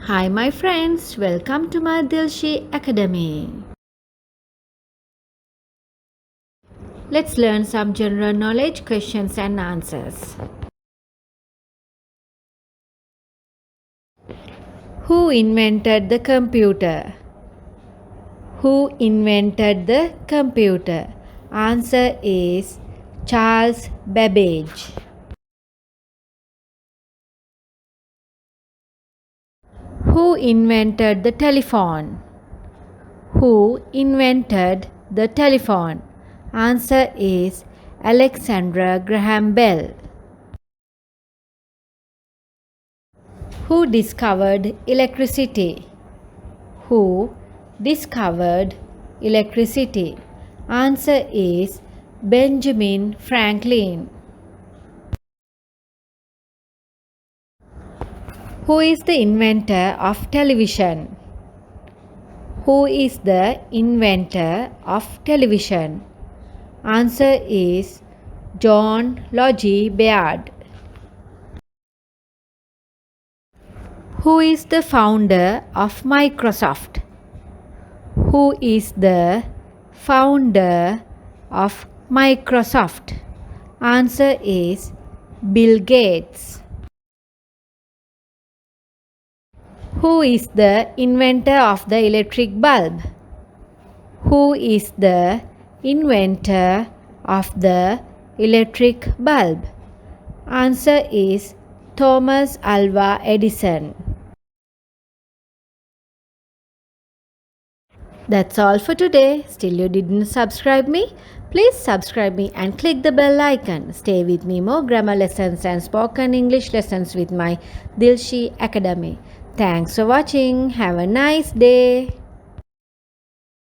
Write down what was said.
Hi my friends, welcome to my Dilshi Academy. Let's learn some general knowledge questions and answers. Who invented the computer? Who invented the computer? Answer is Charles Babbage. Who invented the telephone? Who invented the telephone? Answer is Alexander Graham Bell. Who discovered electricity? Who discovered electricity? Answer is Benjamin Franklin. Who is the inventor of television? Who is the inventor of television? Answer is John Logie Baird. Who is the founder of Microsoft? Who is the founder of Microsoft? Answer is Bill Gates. Who is the inventor of the electric bulb? Who is the inventor of the electric bulb? Answer is Thomas Alva Edison. That's all for today. Still you didn't subscribe me? Please subscribe me and click the bell icon. Stay with me more grammar lessons and spoken English lessons with my Dilshi Academy. Thanks for watching. Have a nice day.